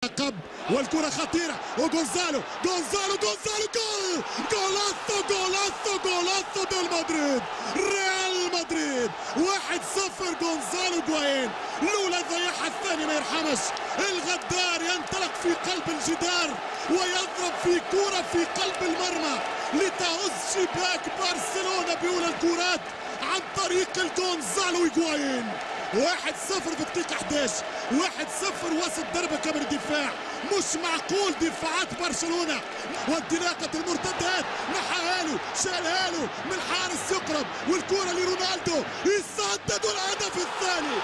قب والكرة خطيرة وغونزالو جول جولاسو ديال مدريد ريال مدريد 1-0 غونزالو غوايين لولا ضيعها الثاني ما يرحمش. الغدار ينطلق في قلب الجدار ويضرب في كرة في قلب المرمى لتهز شباك برشلونة بأولى الكرات عن طريق الغونزالو غوايين. 1-0 في الدقيقة 11. 1-0 وسط ضربة كامل الدفاع. مش معقول دفاعات برشلونة وانطلاقة المرتدات نحاها له شالها له من حارس يقرب والكرة لرونالدو يسدد الهدف الثاني.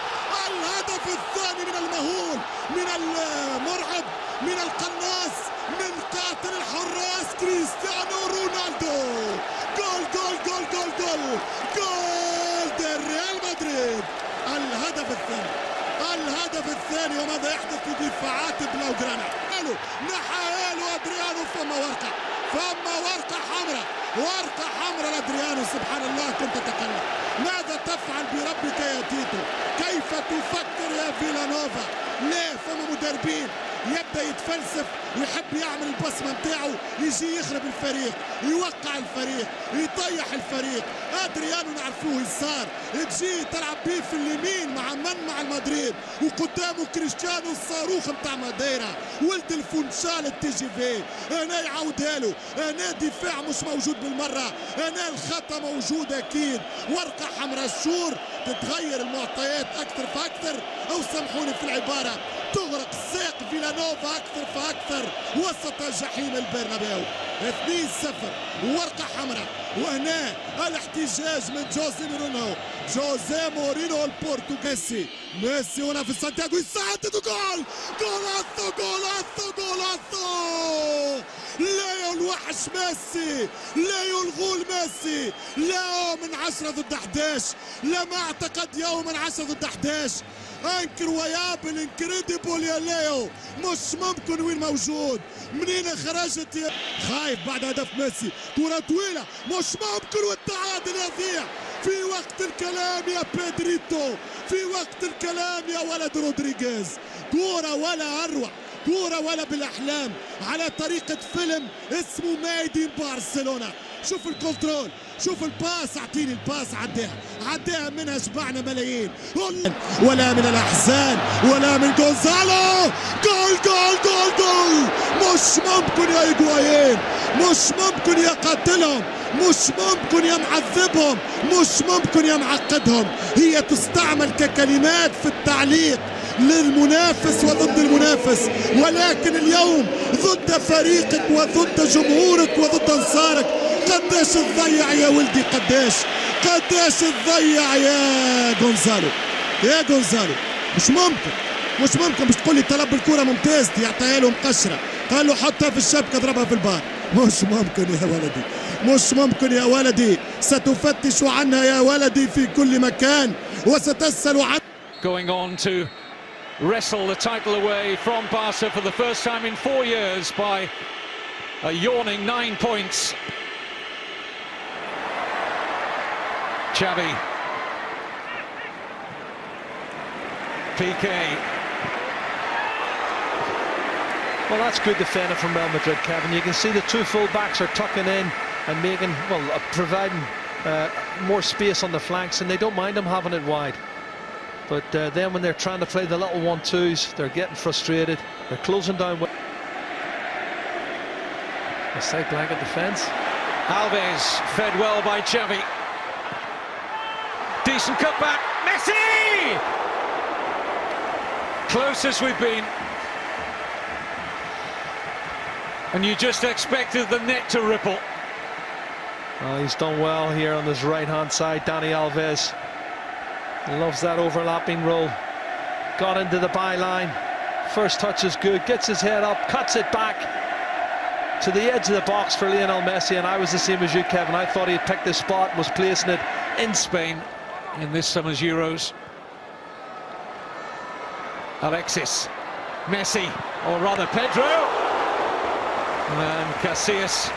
الهدف الثاني من المهول من المرعب من القناص من قاتل الحراس كريستيانو رونالدو. جول جول جول جول جول جول ريال مدريد. الهدف الثاني وماذا يحدث في دفاعات بلاوغرانا. نحاله ادريانو فما ورقة حمراء لادريانو. سبحان الله كنت تتكلم. ماذا تفعل بربك يا تيتو؟ كيف تفكر يا فيلانوفا؟ ليه فما مدربين يبدا يتفلسف ويحب يعمل البصمه نتاعو يجي يخرب الفريق يوقع الفريق يطيح الفريق. ادريانو نعرفوه يسار تجي تلعب بيه في اليمين مع المدريد وقدامه كريستيانو الصاروخ نتاع ماديرا ولد الفونشال التي في. هنا يعاودها له. هنا دفاع مش موجود بالمره. هنا الخطا موجود اكيد. ورقه حمراء الشور تتغير المعطيات اكثر فاكثر او سامحوني في العباره تغرق ساق فيلانوفا اكثر فاكثر وسط جحيم البرنابيو. 2-0 ورقه حمراء. وهنا الاحتجاج من جوزيه مورينو البرتغالي. ميسي هنا في سانتياغو يسدد جول. جولاسو لا الوحش ميسي لا الغول ميسي. لا من 10 ضد 11. لا ما اعتقد يوم من 10 ضد 11. انكرويابل انكريديبل يا ليو. مش ممكن وين موجود منين خرجت يا خايف بعد هدف ميسي. كرة طويلة مش ممكن والتعادل يضيع في وقت الكلام يا بيدريتو. في وقت الكلام يا ولد رودريغيز. كرة ولا اروع كرة ولا بالاحلام على طريقة فيلم اسمه ميدين برشلونة. شوف الكنترول شوف الباس اعطيني الباس عداها منها شبعنا ملايين. ولا من الاحزان ولا من غونزالو. جول مش ممكن يا هيجوايين. مش ممكن يا قاتلهم. مش ممكن يا معذبهم. مش ممكن يا معقدهم. هي تستعمل ككلمات في التعليق للمنافس وضد المنافس ولكن اليوم ضد فريقك وضد جمهورك وضد انصارك. قداش تضيع يا ولدي قداش تضيع يا غونزالو. مش ممكن مش تقول لي طلب الكرة ممتاز يعطيها له مقشرة قال له حطها في الشبكة اضربها في البار. مش ممكن يا ولدي. ستفتش عنها يا ولدي في كل مكان وستسأل عن going on to wrestle the title away from Barca for the first time in 4 years by a yawning 9 points. Xavi, Piqué. Well, that's good defending from Real Madrid, Kevin. You can see the two full-backs are tucking in and making, providing more space on the flanks, and they don't mind them having it wide. But then when they're trying to play the little 1-2s, they're getting frustrated. They're closing down. A side blanket defence. Alves fed well by Xavi. Decent cutback. Messi! Closest we've been. And you just expected the net to ripple. He's done well here on his right-hand side, Dani Alves. Loves that overlapping role. Got into the byline. First touch is good. Gets his head up. Cuts it back to the edge of the box for Lionel Messi. And I was the same as you, Kevin. I thought he'd picked the spot, was placing it In Spain in this summer's Euros. Alexis, Messi, or rather Pedro. And Casillas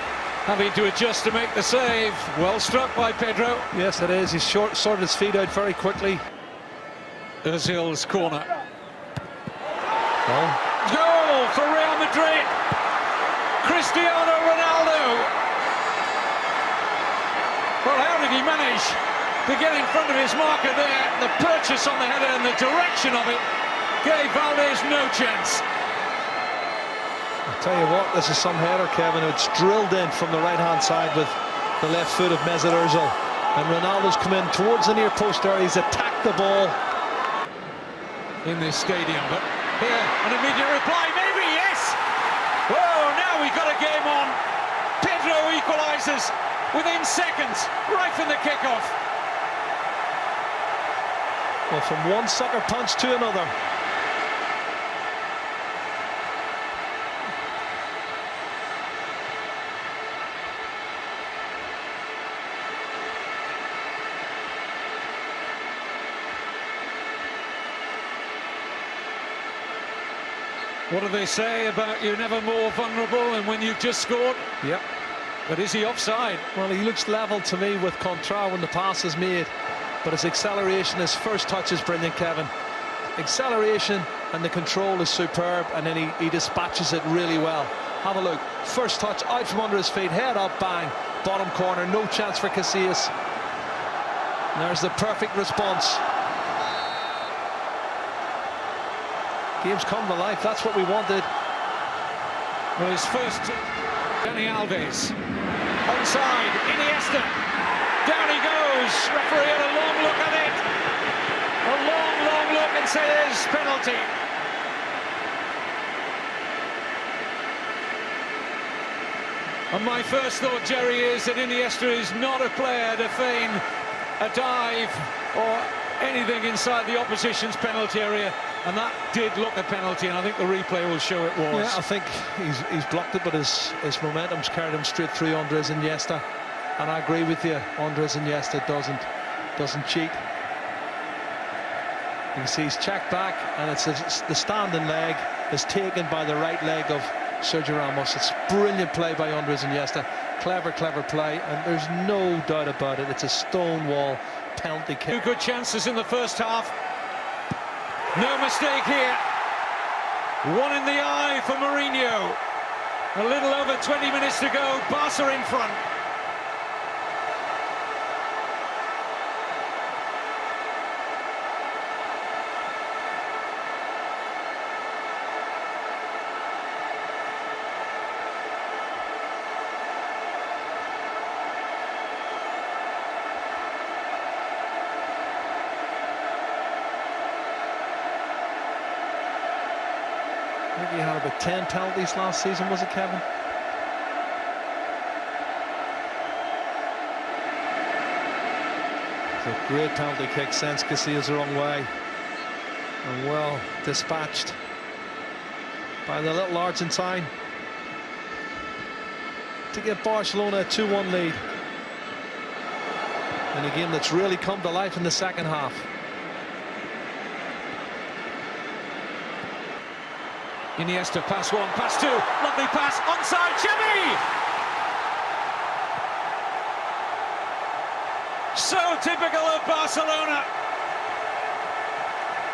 having to adjust to make the save. Well struck by Pedro. Yes, it is. He's sorted his feet out very quickly. Ozil's corner. Well, Goal for Real Madrid, Cristiano Ronaldo. Well, how did he manage to get in front of his marker there? The purchase on the header and the direction of it gave Valdez no chance. I'll tell you what, this is some header, Kevin. It's drilled in from the right-hand side with the left foot of Mesut Ozil. And Ronaldo's come in towards the near post area. He's attacked the ball. In this stadium, but here, an immediate reply, maybe, yes! Whoa, now we've got a game on. Pedro equalises within seconds, right from the kickoff. Well, from one sucker punch to another. What do they say about you're never more vulnerable than when you've just scored? Yep. But is he offside? Well, he looks level to me with Contrar when the pass is made. But his acceleration, his first touch is brilliant, Kevin. Acceleration and the control is superb, and then he dispatches it really well. Have a look. First touch out from under his feet, head up, bang. Bottom corner, no chance for Casillas. And there's the perfect response. Games come to life, that's what we wanted. Well, his first, Dani Alves. Onside, Iniesta. Down he goes. Referee had a long look at it. A long look and says penalty. And my first thought, Jerry, is that Iniesta is not a player to feign a dive or anything inside the opposition's penalty area. And that did look a penalty, and I think the replay will show it was. Yeah, I think he's blocked it, but his momentum's carried him straight through Andres Iniesta. And I agree with you, Andres Iniesta doesn't cheat. You can see he's checked back, and it's the standing leg is taken by the right leg of Sergio Ramos. It's brilliant play by Andres Iniesta. Clever play, and there's no doubt about it. It's a stonewall penalty kick. Two good chances in the first half. No mistake here. One in the eye for Mourinho. A little over 20 minutes to go. Barca in front. I think he had about 10 penalties last season, was it, Kevin? It's a great penalty kick, sends Casillas the wrong way. And well dispatched by the little Argentine to give Barcelona a 2-1 lead in a game that's really come to life in the second half. Iniesta, pass one, pass two, lovely pass, onside, Xavi! So typical of Barcelona.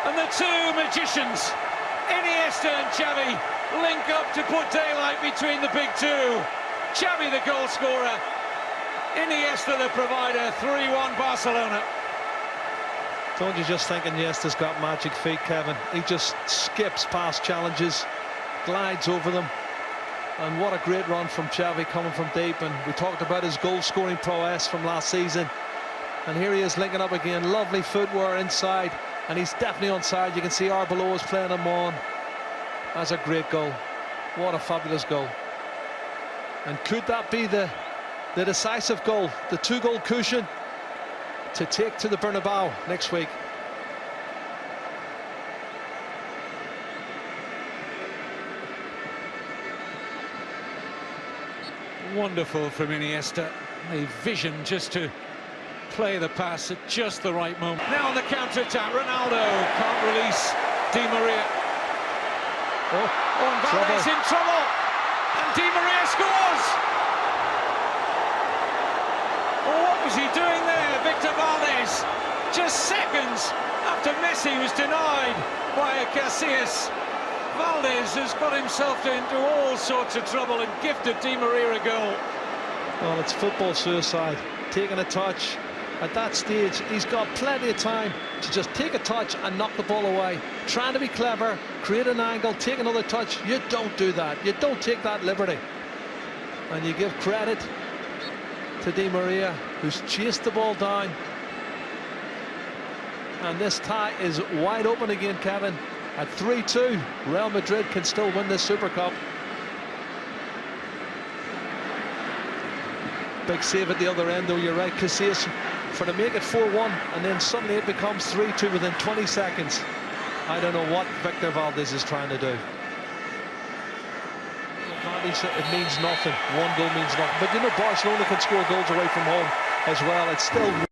And the two magicians, Iniesta and Xavi, link up to put daylight between the big two. Xavi the goal scorer, Iniesta the provider, 3-1 Barcelona. Don't you just think Iniesta's got magic feet, Kevin? He just skips past challenges, glides over them, and what a great run from Xavi coming from deep. And we talked about his goal-scoring prowess from last season, and here he is linking up again. Lovely footwear inside, and he's definitely onside. You can see Arbeloa is playing him on. That's a great goal. What a fabulous goal. And could that be the decisive goal, the two-goal cushion to take to the Bernabeu next week? Wonderful from Iniesta. A vision just to play the pass at just the right moment. Now on the counter-attack, Ronaldo can't release Di Maria. Oh, and Valdez in trouble, and Di Maria scores! Well, what was he doing there, Victor Valdez? Just seconds after Messi was denied by a Casillas. Valdez has got himself into all sorts of trouble and gifted Di Maria a goal. Well, it's football suicide. Taking a touch. At that stage, he's got plenty of time to just take a touch and knock the ball away. Trying to be clever, create an angle, take another touch. You don't do that. You don't take that liberty. And you give credit to Di Maria, who's chased the ball down. And this tie is wide open again, Kevin. At 3-2, Real Madrid can still win this Super Cup. Big save at the other end, though, you're right, Casillas, for to make it 4-1, and then suddenly it becomes 3-2 within 20 seconds. I don't know what Victor Valdez is trying to do. It means nothing. One goal means nothing. But you know, Barcelona can score goals away from home as well. It's still